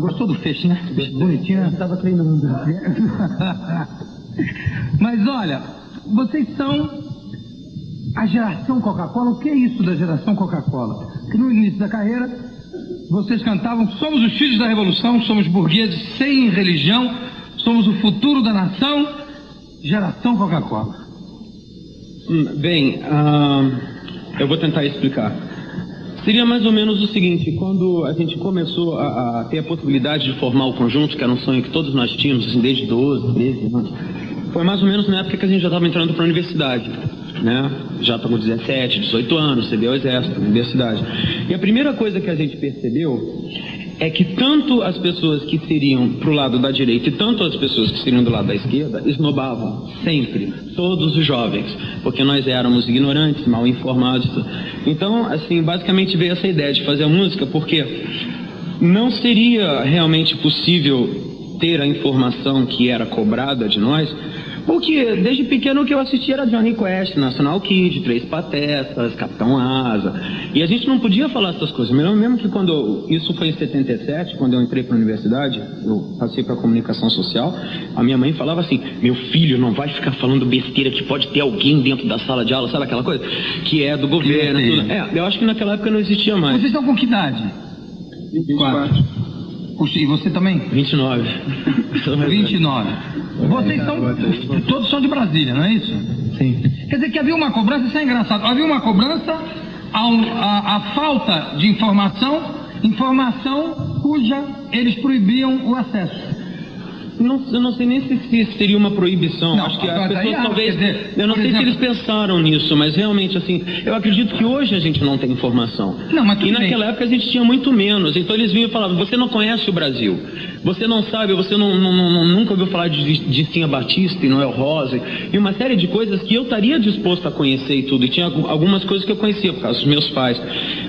Gostou do feixe, né? Bonitinho. Estava treinando. Mas olha, vocês são a geração Coca-Cola. O que é isso da geração Coca-Cola? Que no início da carreira, vocês cantavam: somos os filhos da revolução, somos burgueses sem religião, somos o futuro da nação. Geração Coca-Cola. Bem, eu vou tentar explicar. Seria mais ou menos o seguinte: quando a gente começou a ter a possibilidade de formar o conjunto, que era um sonho que todos nós tínhamos, assim, desde 12, 13 anos, foi mais ou menos na época que a gente já estava entrando para a universidade, né? Já estava com 17, 18 anos, recebeu o exército, universidade. E a primeira coisa que a gente percebeu é que tanto as pessoas que seriam pro lado da direita e tanto as pessoas que seriam do lado da esquerda esnobavam sempre todos os jovens, porque nós éramos ignorantes, mal informados. Então, assim, basicamente veio essa ideia de fazer a música, porque não seria realmente possível ter a informação que era cobrada de nós, porque desde pequeno o que eu assistia era Johnny Quest, National Kid, Três Patetas, Capitão Asa, e a gente não podia falar essas coisas. Mesmo que isso foi em 77, quando eu entrei para a universidade, eu passei para a comunicação social, a minha mãe falava assim: meu filho, não vai ficar falando besteira que pode ter alguém dentro da sala de aula, sabe aquela coisa? Que é do governo, tudo. Eu acho que naquela época não existia mais. Vocês estão com que idade? 24. E você também? 29. 29. Vocês todos são de Brasília, não é isso? Sim. Quer dizer que havia uma cobrança, isso é engraçado, havia uma cobrança à falta de informação cuja eles proibiam o acesso. Eu não sei nem se seria uma proibição. Não, acho que as pessoas aí, talvez... dizer, eu não sei exemplo, se eles pensaram nisso, mas realmente, assim, eu acredito que hoje a gente não tem informação. Não, mas e naquela época a gente tinha muito menos. Então eles vinham e falavam: você não conhece o Brasil, você não sabe, você nunca ouviu falar de Cinha Batista e Noel Rosa e uma série de coisas que eu estaria disposto a conhecer e tudo. E tinha algumas coisas que eu conhecia por causa dos meus pais.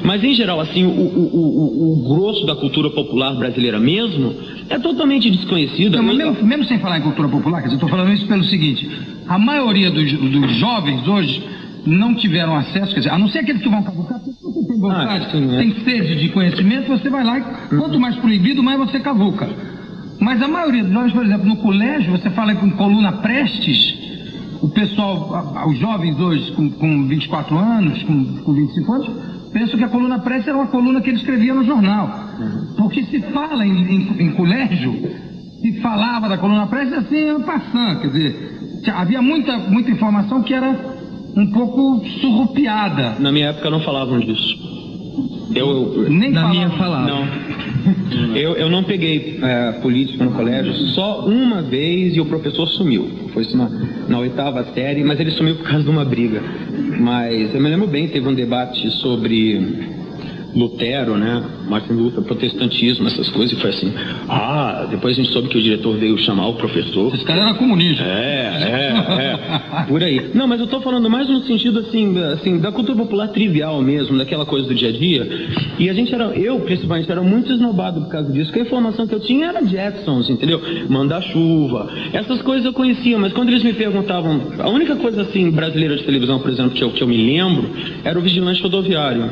Mas em geral, assim, o grosso da cultura popular brasileira mesmo é totalmente desconhecido. Não, mesmo sem falar em cultura popular, quer dizer, eu estou falando isso pelo seguinte: a maioria dos jovens hoje não tiveram acesso, quer dizer, a não ser aqueles que vão cavucar, porque você tem vontade, tem sede de conhecimento, você vai lá e quanto mais proibido, mais você cavuca. Mas a maioria dos jovens, por exemplo, no colégio, você fala com coluna Prestes, o pessoal, os jovens hoje com 24 anos, com 25 anos, pensam que a coluna Prestes era uma coluna que ele escrevia no jornal. Porque se fala em colégio, se falava da coluna Prestes assim, passando, quer dizer, havia muita informação que era um pouco surrupiada. Na minha época não falavam disso. Nem na falavam. Minha falavam. Não. Eu não peguei política no colégio só uma vez e o professor sumiu. Foi isso na 8ª série, mas ele sumiu por causa de uma briga. Mas eu me lembro bem, teve um debate sobre Lutero, né? Martin Luther, protestantismo, essas coisas, e foi assim: depois a gente soube que o diretor veio chamar o professor. Esse cara era comunista. Por aí. Não, mas eu tô falando mais no sentido assim, da cultura popular trivial mesmo, daquela coisa do dia a dia. E a gente eu principalmente era muito esnobado por causa disso, porque a informação que eu tinha era Jetsons, entendeu? Manda-chuva, essas coisas eu conhecia, mas quando eles me perguntavam, a única coisa assim brasileira de televisão, por exemplo, que eu me lembro, era o Vigilante Rodoviário.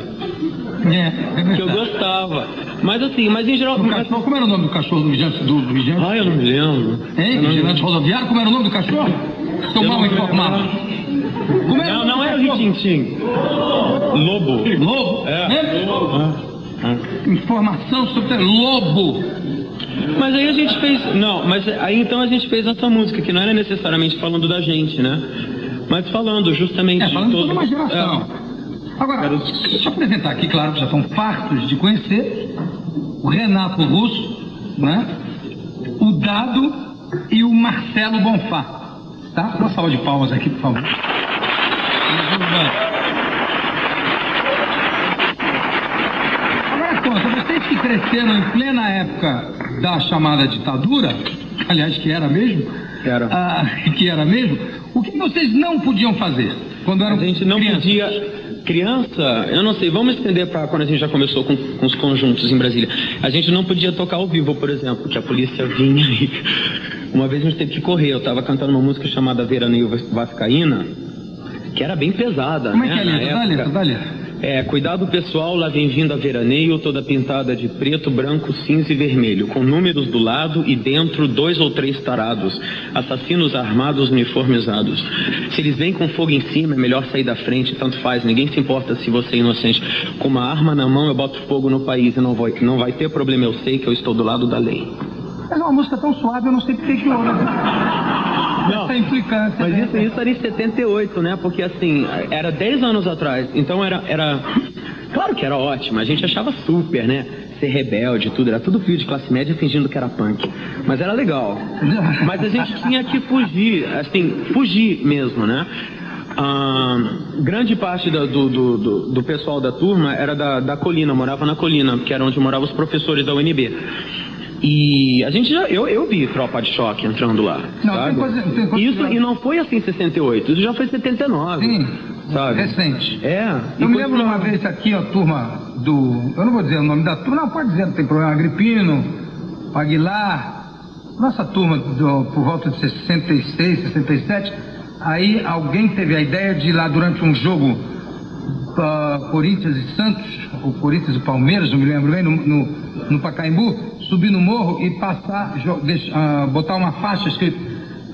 Que eu gostava. Mas assim, em geral... Como era o nome do cachorro do vigilante? Eu não me lembro. Vigilante rodoviário? Como era o nome do cachorro? Estou mal informado. Não era o Ritintim. Lobo. Lobo? Informação sobre Lobo. Mas aí a gente fez... Não, mas aí então a gente fez essa música, que não era necessariamente falando da gente, né? Mas falando justamente falando de toda uma geração. Agora, deixa eu apresentar aqui, claro, que já estão fartos de conhecer, o Renato Russo, né? O Dado e o Marcelo Bonfá. Tá? Uma salva de palmas aqui, por favor. Agora conta, vocês que cresceram em plena época da chamada ditadura, aliás, que era mesmo, o que vocês não podiam fazer quando eram crianças? A gente não podia... Criança, eu não sei, vamos estender para quando a gente já começou com os conjuntos em Brasília. A gente não podia tocar ao vivo, por exemplo, que a polícia vinha e... Uma vez a gente teve que correr, eu estava cantando uma música chamada Veraneio Vascaína, que era bem pesada. Como é que é a letra? Dá a letra. Cuidado pessoal, lá vem vindo a veraneio, toda pintada de preto, branco, cinza e vermelho, com números do lado e dentro 2 ou 3 tarados, assassinos armados uniformizados. Se eles vêm com fogo em cima, é melhor sair da frente, tanto faz, ninguém se importa se você é inocente. Com uma arma na mão, eu boto fogo no país e não vai ter problema, eu sei que eu estou do lado da lei. Mas é uma música tão suave, eu não sei porque que ouve. Não, essa implicância. Mas isso era em 78, né? Porque assim, era 10 anos atrás. Então era... Claro que era ótimo, a gente achava super, né? Ser rebelde e tudo, era tudo filho de classe média fingindo que era punk. Mas era legal. Mas a gente tinha que fugir, assim, fugir mesmo, né? Grande parte do pessoal da turma era da Colina, morava na Colina, que era onde moravam os professores da UNB. E a gente eu vi Tropa de Choque entrando lá, não, sabe? Tem coisa isso, e não foi assim em 68, isso já foi em 79. Sim, sabe? recente. Eu me lembro uma vez aqui, a turma do... Eu não vou dizer o nome da turma, não, pode dizer, não tem problema. Agripino, Aguilar, nossa turma por volta de 66, 67, aí alguém teve a ideia de ir lá durante um jogo Corinthians e Santos, ou Corinthians e Palmeiras, não me lembro bem, no Pacaembu, subir no morro e passar, botar uma faixa escrito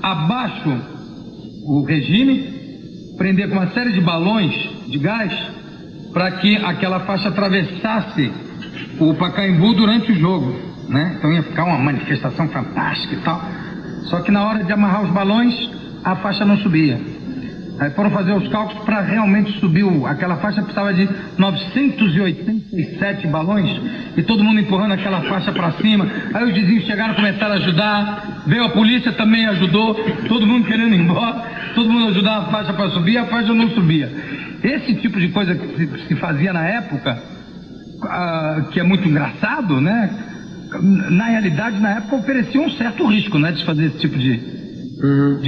abaixo o regime, prender com uma série de balões de gás para que aquela faixa atravessasse o Pacaembu durante o jogo, né? Então ia ficar uma manifestação fantástica e tal. Só que na hora de amarrar os balões, a faixa não subia. Aí foram fazer os cálculos para realmente subir aquela faixa, precisava de 987 balões e todo mundo empurrando aquela faixa para cima. Aí os vizinhos chegaram, começaram a ajudar, veio a polícia também, ajudou, todo mundo querendo ir embora, todo mundo ajudava a faixa para subir, a faixa não subia. Esse tipo de coisa que se fazia na época, que é muito engraçado, né? Na realidade, na época oferecia um certo risco, né, de fazer esse tipo de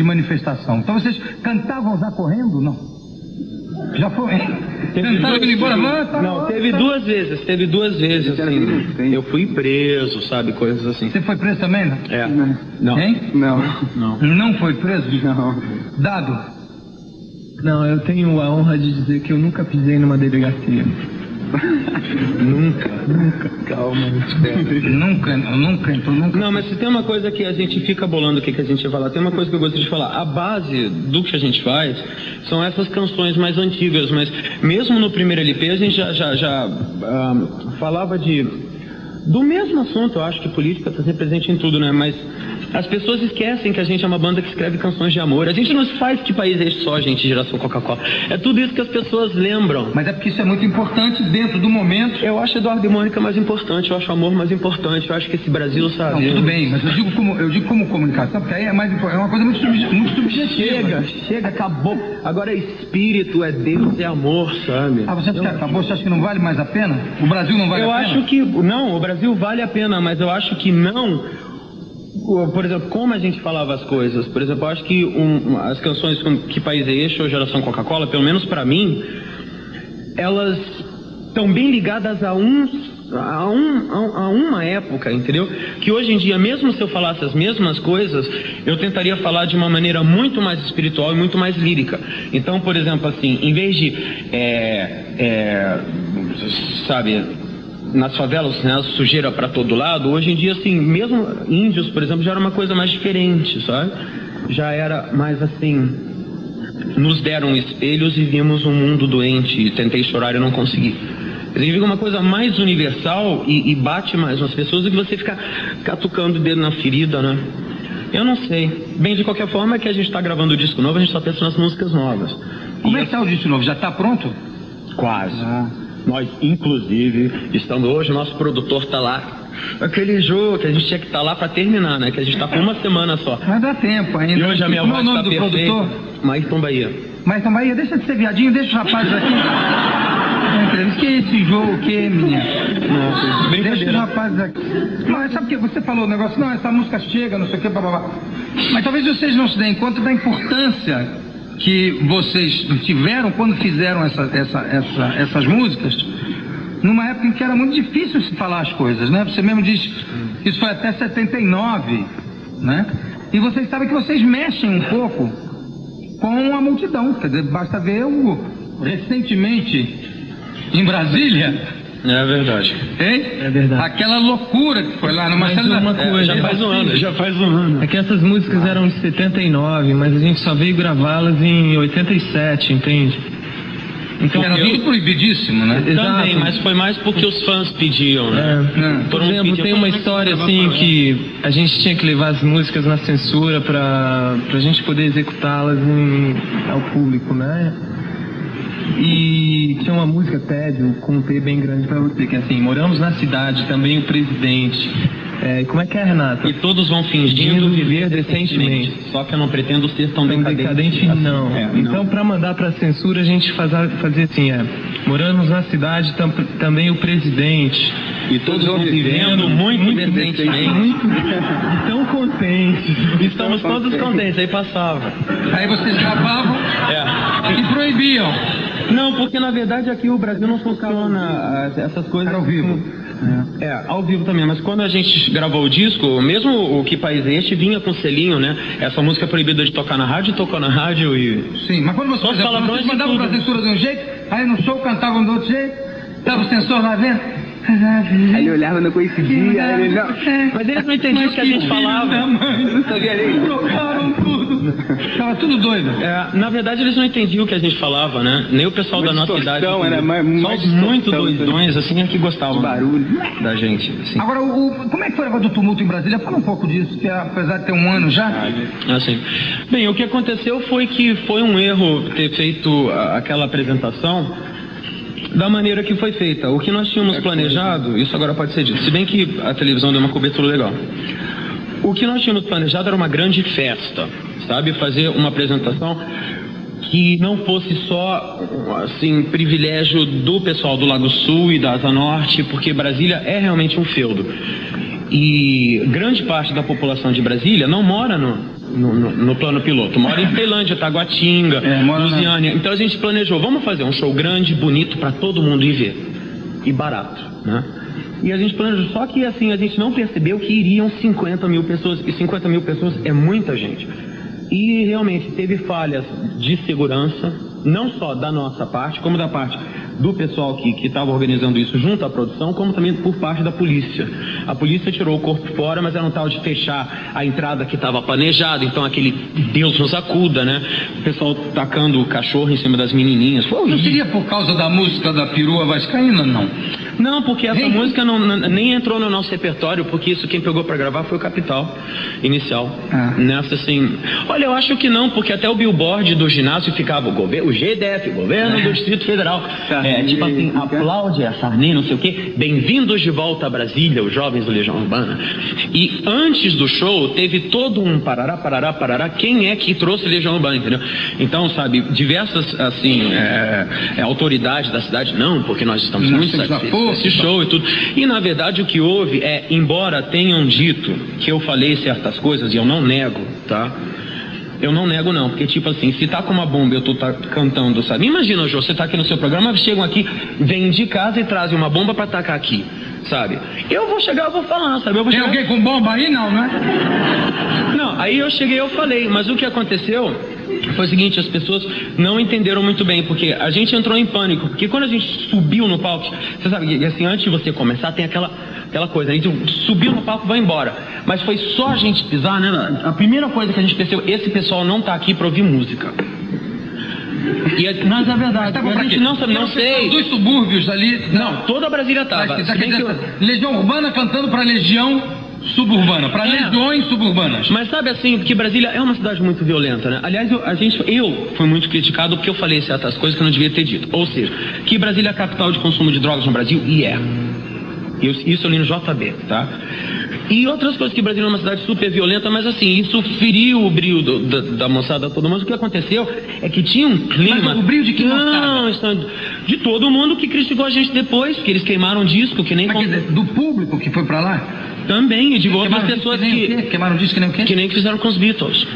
manifestação. Então vocês cantavam já correndo? Não. Já foi. Cantaram indo embora? Não, teve duas vezes, assim. Eu fui preso, sabe, coisas assim. Você foi preso também, né? Não. Hein? Não. Não foi preso? Não. Dado? Não, eu tenho a honra de dizer que eu nunca pisei numa delegacia. Nunca. Calma, nunca. Não, mas se tem uma coisa que a gente fica bolando o que a gente vai falar, tem uma coisa que eu gostaria de falar. A base do que a gente faz são essas canções mais antigas, mas mesmo no primeiro LP a gente já falava do mesmo assunto. Eu acho que política está sempre presente em tudo, né? Mas as pessoas esquecem que a gente é uma banda que escreve canções de amor. A gente não faz que país é esse só, gente, geração Coca-Cola. É tudo isso que as pessoas lembram. Mas é porque isso é muito importante dentro do momento. Eu acho Eduardo e Mônica mais importante, eu acho amor mais importante, eu acho que esse Brasil, sabe... Não, tudo bem, mas eu digo como comunicação, porque aí é uma coisa muito subjetiva. Chega, acabou. Agora é espírito, é Deus, é amor, sabe? Você acha que acabou? Você acha que não vale mais a pena? O Brasil não vale a pena? Eu acho que... Não, o Brasil vale a pena, mas eu acho que não... Por exemplo, como a gente falava as coisas. Por exemplo, eu acho que as canções como Que País é Este ou Geração Coca-Cola, pelo menos pra mim, elas estão bem ligadas a uma época, entendeu? Que hoje em dia, mesmo se eu falasse as mesmas coisas, eu tentaria falar de uma maneira muito mais espiritual e muito mais lírica. Então, por exemplo, assim, em vez de sabe, nas favelas, né, sujeira para todo lado, hoje em dia, assim, mesmo índios, por exemplo, já era uma coisa mais diferente, sabe? Já era mais assim, nos deram espelhos e vimos um mundo doente, e tentei chorar e não consegui. Significa uma coisa mais universal e bate mais nas pessoas do que você ficar catucando o dedo na ferida, né? Eu não sei. Bem, de qualquer forma, é que a gente está gravando o disco novo, a gente só pensa nas músicas novas. Como é que tá o disco novo? Já está pronto? Quase. Nós, inclusive, estamos hoje, o nosso produtor está lá. Aquele jogo que a gente tinha que estar lá para terminar, né? Que a gente está com uma semana só. Mas dá tempo ainda. E hoje a minha voz está perfeita. Produtor? Maíton Bahia. Maíton Bahia, deixa de ser viadinho, deixa os rapazes aqui. Que é esse jogo, o que, menina? Não, deixa os rapazes aqui. Não, sabe o que? Você falou o negócio, não, essa música chega, não sei o que, blá. Mas talvez vocês não se deem conta da importância que vocês tiveram quando fizeram essas músicas, numa época em que era muito difícil se falar as coisas, né? Você mesmo diz que isso foi até 79, né? E vocês sabem que vocês mexem um pouco com a multidão, quer dizer, basta ver recentemente em Brasília? É verdade. Hein? É verdade. Aquela loucura que foi lá no Mas Marcelo. uma coisa, Já faz um ano. É que essas músicas eram de 79, mas a gente só veio gravá-las em 87, entende? Então, Era tudo proibidíssimo, né? Também, mas foi mais porque os fãs pediam, né? Por exemplo, tem uma história assim que a gente tinha que levar as músicas na censura pra gente poder executá-las ao público, né? E tinha uma música Tédio com um T bem grande pra você, que é assim: moramos na cidade, também o presidente. Como é que é, Renata? E todos vão fingindo viver decentemente. Só que eu não pretendo ser tão decadente assim. Não. Então, para mandar para censura, a gente fazia assim: moramos na cidade, também o presidente. E todos vão vivendo muito decentemente. Tão contentes. Estamos todos contentes. Aí passava. Aí vocês gravavam e proibiam. Não, porque na verdade aqui o Brasil não funciona essas coisas. Era ao vivo. Ao vivo também, mas quando a gente gravou o disco, mesmo o Que País é Este vinha com selinho, né? Essa música é proibida de tocar na rádio, tocou na rádio e... Sim, mas quando vocês mandavam pra censura de um jeito, aí no show cantavam do outro jeito, tava o censor lá vendo. Aí ele olhava, não coincidia, aí ele não... Mas eles não entendiam o que a gente falava. Não sabia nem. Trocaram tudo. Tava tudo doido. Na verdade, eles não entendiam o que a gente falava, né? Nem o pessoal da nossa idade. Era só os muito doidões, assim, é que gostavam barulho da gente. Assim. Agora, como é que foi o negócio do tumulto em Brasília? Fala um pouco disso, que apesar de ter um ano já... Assim. Bem, o que aconteceu foi que foi um erro ter feito aquela apresentação da maneira que foi feita. O que nós tínhamos planejado, isso agora pode ser dito, se bem que a televisão deu uma cobertura legal. O que nós tínhamos planejado era uma grande festa, sabe? Fazer uma apresentação que não fosse só, assim, privilégio do pessoal do Lago Sul e da Asa Norte, porque Brasília é realmente um feudo. E grande parte da população de Brasília não mora no plano piloto, mora em Ceilândia, Taguatinga, Lusiânia. Então a gente planejou, vamos fazer um show grande, bonito, para todo mundo ir ver. E barato, né? E a gente planejou, só que assim, a gente não percebeu que iriam 50 mil pessoas, e 50 mil pessoas é muita gente. E realmente teve falhas de segurança, não só da nossa parte, como da parte do pessoal que estava organizando isso junto à produção, como também por parte da polícia. A polícia tirou o corpo fora, mas era um tal de fechar a entrada que estava planejada, então aquele Deus nos acuda, né? O pessoal tacando o cachorro em cima das menininhas. Não seria por causa da música da perua vascaína, não? Não, porque essa música nem entrou no nosso repertório, porque isso quem pegou para gravar foi o Capital inicial. Nessa assim, olha, eu acho que não, porque até o billboard do ginásio ficava o GDF, Governo do Distrito Federal. Tipo assim, aplaude a Sarney, não sei o quê. Bem-vindos de volta a Brasília, os jovens do Legião Urbana. E antes do show, teve todo um parará, quem é que trouxe Legião Urbana, entendeu? Então, sabe, diversas, assim, autoridades da cidade, não, porque nós estamos muito satisfeitos com esse show e tudo. E, na verdade, o que houve embora tenham dito que eu falei certas coisas, e eu não nego, tá? Eu não nego não, porque tipo assim, se tá com uma bomba e eu tô cantando, sabe? Imagina, Jô, você tá aqui no seu programa, chegam aqui, vêm de casa e trazem uma bomba pra tacar aqui, sabe? Eu vou chegar, eu vou falar, sabe? Eu vou chegar... Tem alguém com bomba aí? Não, né? Não, aí eu cheguei e eu falei, mas o que aconteceu foi o seguinte, as pessoas não entenderam muito bem, porque a gente entrou em pânico, porque quando a gente subiu no palco, você sabe que assim, antes de você começar, tem aquela coisa, a gente subiu no palco e vai embora, mas foi só a gente pisar, né? A primeira coisa que a gente percebeu, esse pessoal não tá aqui pra ouvir música. Mas é verdade, a gente não sei. Dos subúrbios ali... Não, toda a Brasília tava. Legião Urbana cantando pra Legião suburbana, para legiões suburbanas. Mas sabe assim, porque Brasília é uma cidade muito violenta, né? Aliás, eu fui muito criticado porque eu falei certas coisas que eu não devia ter dito. Ou seja, que Brasília é a capital de consumo de drogas no Brasil, e é. Isso eu li no JB, tá? E outras coisas, que Brasília é uma cidade super violenta, mas assim, isso feriu o brilho da moçada toda. Mas o que aconteceu é que tinha um clima... Mas o brilho de que moçada? De todo mundo que criticou a gente depois, porque eles queimaram disco, que nem... Mas, quer dizer, do público que foi pra lá? Também, e de outras pessoas que... Queimaram disco que nem o quê? Que nem fizeram com os Beatles.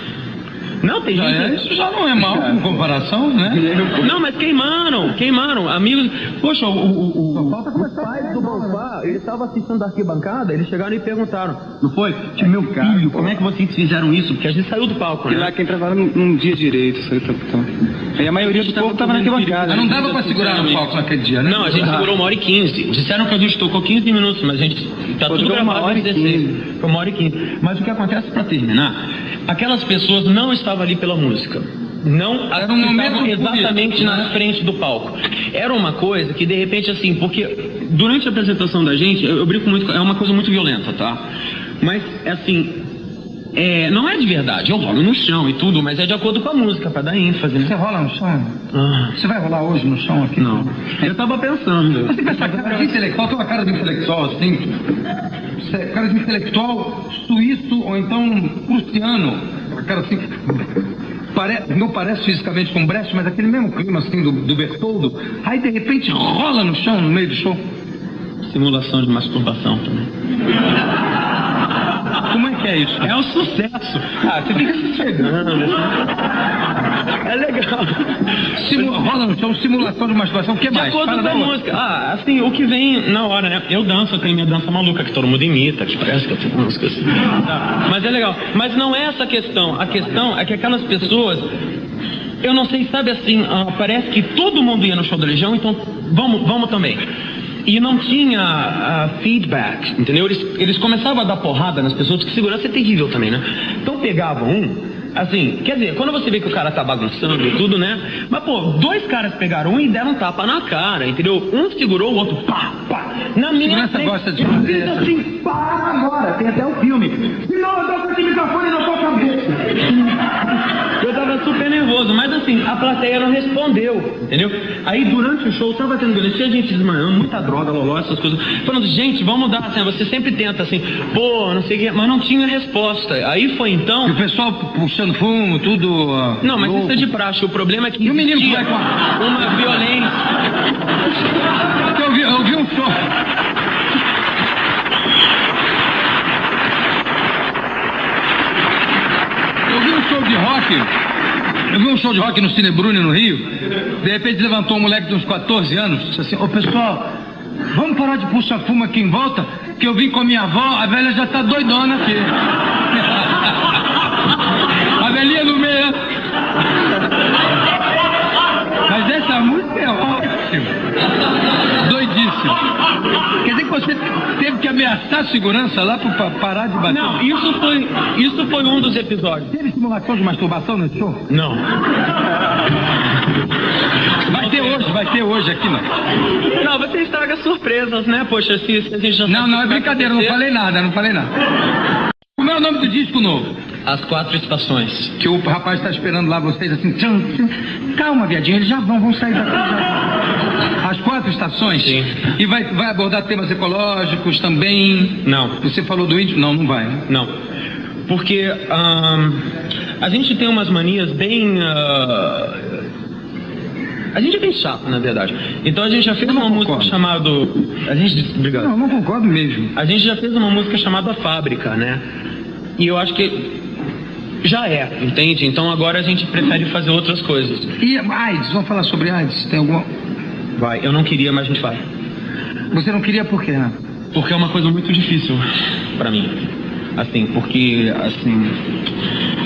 Não, tem gente... Isso já não é mal em comparação, né? Não, mas queimaram. Amigos... Poxa, o pai do Bonfá, ele estava assistindo da arquibancada, eles chegaram e perguntaram, não foi? Meu filho, como é que vocês fizeram isso? Porque a gente saiu do palco, né? E lá quem trabalha num dia direito, isso aí aí a maioria do povo estava na arquibancada. Mas não dava pra segurar no palco naquele dia, né? Não, a gente segurou 1h15. Disseram que a gente tocou 15 minutos, mas a gente... Tá tudo gravado em 16. Foi 1h15. Mas o que acontece, pra terminar, aquelas pessoas não estavam ali pela música. Não era um momento exatamente na frente do palco. Era uma coisa que, de repente, assim, porque durante a apresentação da gente, eu brinco muito, é uma coisa muito violenta, tá? Mas, assim... não é de verdade, eu rolo no chão e tudo, mas é de acordo com a música, pra dar ênfase, né? Você rola no chão? Você vai rolar hoje no chão aqui? Não. Eu tava pensando. Você com essa cara de intelectual, tem uma cara de intelectual assim, cara de intelectual suíço ou então prussiano, uma cara assim, não parece fisicamente com Brecht, mas aquele mesmo clima assim do Bertoldo, aí de repente rola no chão, no meio do show. Simulação de masturbação também. Como é que é isso? É um sucesso. Você fica se chegando. É legal. Rola no chão, simulação de masturbação, o que mais? De acordo com a música. Assim, o que vem na hora, né? Eu danço, eu tenho minha dança maluca, que todo mundo imita, que parece que eu tenho música assim. Mas é legal. Mas não é essa a questão. A questão é que aquelas pessoas... Eu não sei, sabe assim, parece que todo mundo ia no show da Legião, então vamos também. E não tinha feedback, entendeu? Eles começavam a dar porrada nas pessoas, que segurança é terrível também, né? Então pegavam assim, quer dizer, quando você vê que o cara tá bagunçando e tudo, né? Mas, pô, 2 caras pegaram e deram tapa na cara, entendeu? Um segurou, o outro, pá. Na minha frente, gosta de eu fiz assim, para agora, tem até o filme. Se não, eu dou com esse microfone na tua cabeça. Eu tava super nervoso, mas assim, a plateia não respondeu, entendeu? Aí durante o show, tava tendo cheia de gente desmanhando, muita droga, loló, essas coisas. Falando, gente, vamos dar, assim, você sempre tenta assim, não sei o que, mas não tinha resposta. Aí foi então... E o pessoal puxando fumo, tudo... Não, mas isso é de praxe, o problema é que... E o menino que vai com uma violência... Eu vi um show... Eu vi um show de rock no Cine Bruni, no Rio. De repente levantou um moleque de uns 14 anos. Disse assim, pessoal, vamos parar de puxar fumo aqui em volta, que eu vim com a minha avó, a velha já tá doidona aqui. A velhinha no meio. Mas essa música é ótima. Doidíssima. Quer dizer que você teve que ameaçar a segurança lá pra parar de bater? Não, isso foi um dos episódios. Teve simulação de masturbação nesse show? Não. Vai ter hoje aqui, não. Não, você estraga surpresas, né? Poxa, se a gente já... Não, é brincadeira, não falei nada. Como é o nome do disco novo? As 4 estações. Que o rapaz está esperando lá vocês assim, tcham. Calma, viadinho, eles já vão sair daqui já. As 4 estações? Sim. E vai abordar temas ecológicos também? Não. Você falou do índio? Não vai. Não. Porque a gente tem umas manias bem... A gente é bem chato, na verdade. Então a gente já fez uma música chamada... Obrigado. Não concordo mesmo. A gente já fez uma música chamada Fábrica, né? E eu acho que já entende? Então agora a gente prefere fazer outras coisas. E AIDS? Vamos falar sobre AIDS? Tem alguma... Vai, eu não queria, mas a gente vai. Você não queria por quê, né? Porque é uma coisa muito difícil pra mim. Assim, porque, assim...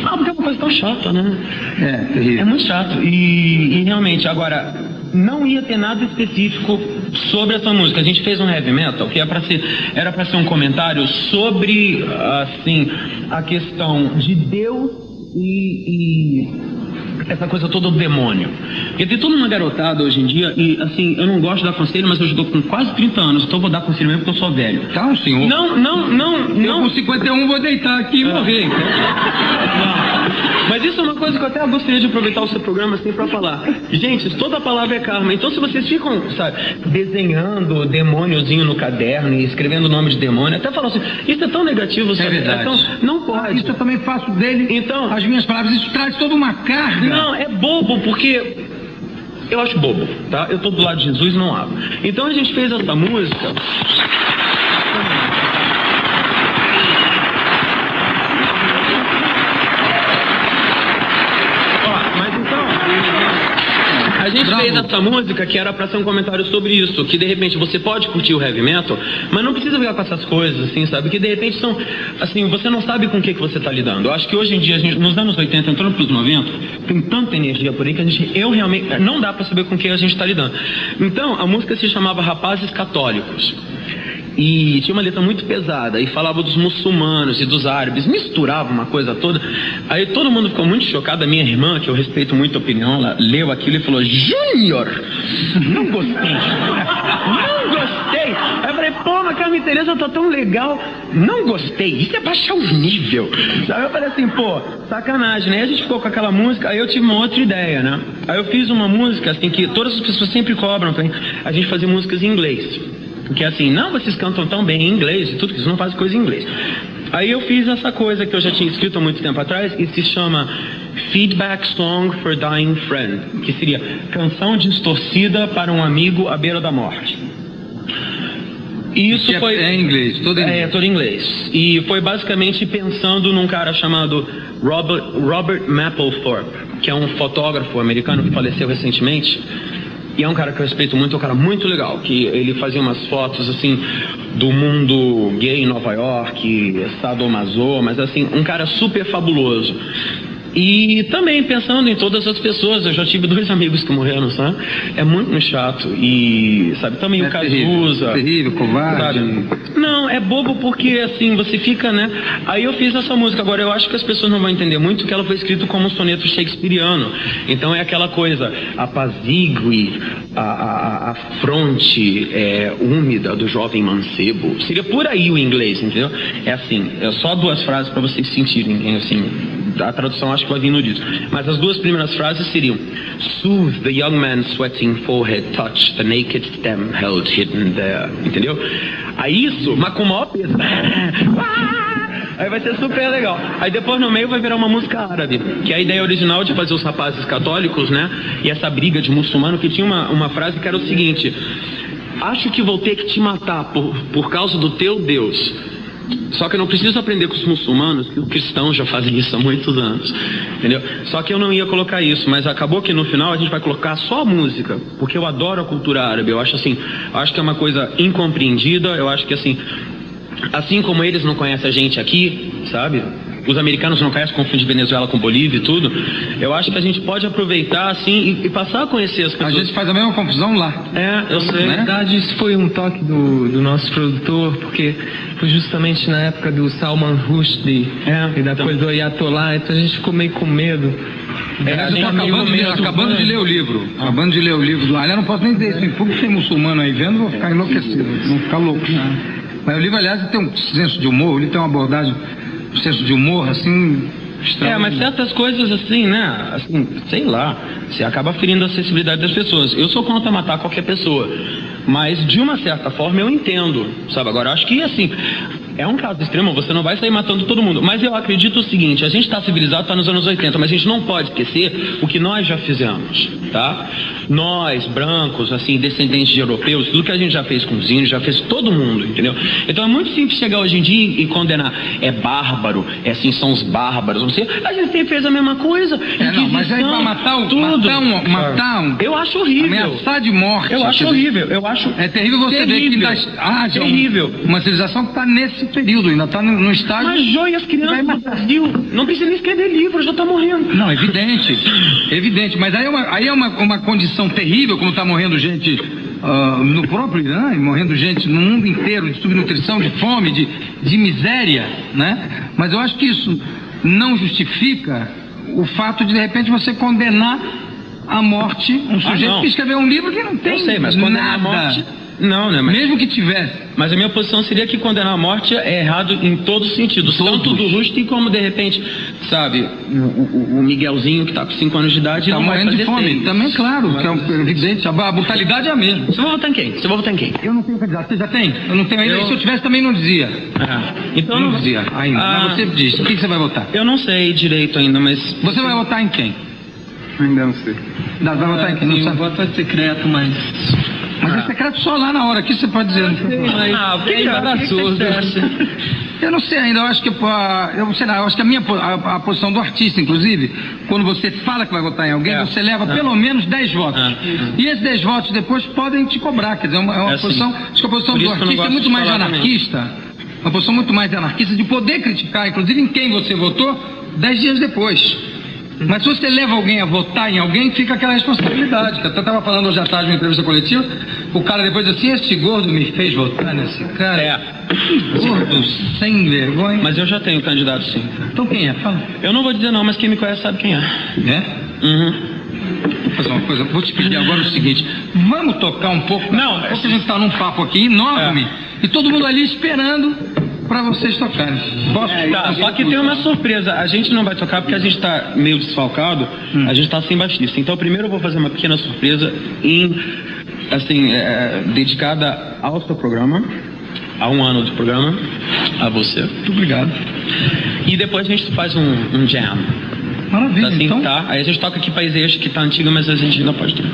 porque é uma coisa tão chata, né? É, terrível. É muito chato. E realmente, agora, não ia ter nada específico sobre essa música. A gente fez um heavy metal que era pra ser um comentário sobre, assim, a questão de Deus e essa coisa toda do demônio. Porque tem toda uma garotada hoje em dia, e assim, eu não gosto de dar conselho, mas eu estou com quase 30 anos, então eu vou dar conselho mesmo porque eu sou velho. Tá, senhor. Não. Eu com 51 vou deitar aqui e morrer. Então. Não. Mas isso é uma coisa que eu até gostaria de aproveitar o seu programa assim pra falar. Gente, toda palavra é karma. Então se vocês ficam, sabe, desenhando demôniozinho no caderno e escrevendo o nome de demônio, até falam assim, isso é tão negativo, sabe? É verdade. Então, não pode. Isso eu também faço dele, então, as minhas palavras. Isso traz toda uma carga. Não, é bobo, porque... Eu acho bobo, tá? Eu tô do lado de Jesus e não abro. Então a gente fez essa música... A gente fez essa música que era pra ser um comentário sobre isso, que de repente você pode curtir o heavy metal, mas não precisa brigar com essas coisas, assim, sabe? Que de repente são, assim, você não sabe com o que você tá lidando. Eu acho que hoje em dia, nos anos 80, entrando pros 90, tem tanta energia por aí que eu realmente, não dá pra saber com o que a gente tá lidando. Então, a música se chamava Rapazes Católicos. E tinha uma letra muito pesada, e falava dos muçulmanos e dos árabes, misturava uma coisa toda. Aí todo mundo ficou muito chocado. A minha irmã, que eu respeito muito a opinião, ela leu aquilo e falou: Júnior, não gostei. Não gostei. Aí eu falei: pô, mas Carmen Teresa tá tão legal. Não gostei, isso é baixar o nível. Aí eu falei assim: pô, sacanagem, né? Aí a gente ficou com aquela música, aí eu tive uma outra ideia, né? Aí eu fiz uma música, assim, que todas as pessoas sempre cobram pra a gente fazer músicas em inglês. Porque assim, não, vocês cantam tão bem em inglês e tudo, que vocês não fazem coisa em inglês. Aí eu fiz essa coisa que eu já tinha escrito há muito tempo atrás, e se chama Feedback Song for Dying Friend, que seria canção distorcida para um amigo à beira da morte. E isso foi... É em inglês, todo em inglês. É, todo em inglês. E foi basicamente pensando num cara chamado Robert Mapplethorpe, que é um fotógrafo americano que faleceu recentemente. E é um cara que eu respeito muito, é um cara muito legal, que ele fazia umas fotos, assim, do mundo gay em Nova York, sadomaso, mas assim, um cara super fabuloso. E também pensando em todas as pessoas, eu já tive 2 amigos que morreram, sabe? É muito chato. E, sabe, também o Cazuza. Terrível, covarde. Sabe? Não, é bobo porque, assim, você fica, né? Aí eu fiz essa música. Agora, eu acho que as pessoas não vão entender muito que ela foi escrita como um soneto shakespeariano. Então é aquela coisa, apazigue a fronte úmida do jovem mancebo. Seria por aí o inglês, entendeu? É assim, é só 2 frases para vocês sentirem, assim. A tradução acho que vai vir no disco. Mas as 2 primeiras frases seriam: Soothe the young man's sweating forehead, touch the naked stem held hidden there. Entendeu? Aí isso, mas com o maior peso. Aí vai ser super legal. Aí depois no meio vai virar uma música árabe, que é a ideia original de fazer os rapazes católicos, né? E essa briga de muçulmano, que tinha uma frase que era o seguinte: acho que vou ter que te matar por causa do teu Deus. Só que eu não preciso aprender com os muçulmanos, que os cristãos já fazem isso há muitos anos, entendeu? Só que eu não ia colocar isso, mas acabou que no final a gente vai colocar só a música, porque eu adoro a cultura árabe. Eu acho assim, acho que é uma coisa incompreendida. Eu acho que assim como eles não conhecem a gente aqui, sabe? Os americanos não conhecem, confundem Venezuela com Bolívia e tudo. Eu acho que a gente pode aproveitar assim e passar a conhecer as pessoas. A gente faz a mesma confusão lá. Eu sei. Na verdade, isso foi um toque do nosso produtor, porque foi justamente na época do Salman Rushdie e da coisa do Ayatollah, então a gente ficou meio com medo. A gente tá acabando de ler o livro. Acabando de ler o livro do Aliás, não posso nem dizer isso em público, tem muçulmano aí vendo, vou ficar enlouquecido, vou ficar louco. Mas o livro, aliás, tem um senso de humor, ele tem uma abordagem, um senso de humor, assim, estranho. Mas certas coisas assim, né, assim, sei lá, você acaba ferindo a sensibilidade das pessoas. Eu sou contra matar qualquer pessoa, mas de uma certa forma eu entendo, sabe? Agora, eu acho que, assim, é um caso extremo, você não vai sair matando todo mundo. Mas eu acredito o seguinte: a gente está civilizado, está nos anos 80, mas a gente não pode esquecer o que nós já fizemos, tá? Nós, brancos, assim, descendentes de europeus, tudo que a gente já fez com os índios, já fez todo mundo, entendeu? Então é muito simples chegar hoje em dia e condenar. É bárbaro, assim, são os bárbaros, não sei. A gente sempre fez a mesma coisa. Mas aí vai matar um. Eu acho horrível. Ameaçar de morte. Eu acho horrível. Eu acho. É terrível você ver que terrível. Uma civilização que está nesse período, ainda está no estágio. Mas joias crianças no Brasil não precisa nem escrever livro, já está morrendo. Não, evidente. Mas aí é uma condição terrível, como está morrendo gente no próprio Irã, e morrendo gente no mundo inteiro de subnutrição, de fome, de miséria, né? Mas eu acho que isso não justifica o fato de repente você condenar à morte um sujeito que escreveu um livro que não tem nada. Eu sei, mas condenar à morte... Não, né? Mesmo que tivesse. Mas a minha posição seria que condenar a morte é errado em todos os sentidos. Tanto do Rushdie como, de repente, sabe, o Miguelzinho que está com 5 anos de idade está morrendo de fome. 6. Também, claro, que é evidente. A brutalidade é a mesma. Você vai votar em quem? Eu não tenho candidato. Você já tem? Eu não tenho ainda. Se eu tivesse, também não dizia. Então não dizia ainda. Mas você diz. O que você vai votar? Eu não sei direito ainda, mas... Você vai votar em quem? Ainda não sei. Vai votar em quem? O voto é secreto, mas... Mas é secreto só lá na hora, aqui você pode dizer. O que é embaraçoso? Eu não sei ainda, eu acho que eu acho que a posição do artista, inclusive, quando você fala que vai votar em alguém, você leva pelo menos 10 votos. E esses 10 votos depois podem te cobrar, quer dizer, é uma posição, acho que a posição do artista é muito mais anarquista, uma posição muito mais anarquista de poder criticar, inclusive em quem você votou 10 dias depois. Mas se você leva alguém a votar em alguém, fica aquela responsabilidade. Eu estava falando hoje à tarde numa entrevista coletiva, o cara depois assim, esse gordo me fez votar nesse cara. Gordo, sem vergonha. Mas eu já tenho candidato, sim. Então quem é? Fala. Eu não vou dizer não, mas quem me conhece sabe quem é. É? Vou fazer uma coisa, vou te pedir agora o seguinte, vamos tocar um pouco, porque a gente está num papo aqui enorme, e todo mundo ali esperando para vocês tocarem. Só que tem uma surpresa, a gente não vai tocar porque a gente está meio desfalcado, a gente está sem baixista. Então primeiro eu vou fazer uma pequena surpresa dedicada ao seu programa, a 1 ano do programa, a você. Muito obrigado. E depois a gente faz um jam. Maravilha, assim, então. Tá? Aí a gente toca aqui País Eixo, que tá antigo, mas a gente ainda pode ter.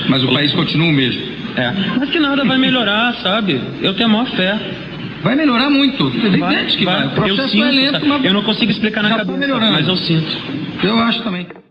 Mas o país continua o mesmo. Mas que nada vai melhorar, sabe? Eu tenho a maior fé. Vai melhorar muito. Evidente que vai. O processo eu sinto, é lento, mas eu não consigo explicar na cabeça, mas eu sinto. Eu acho também.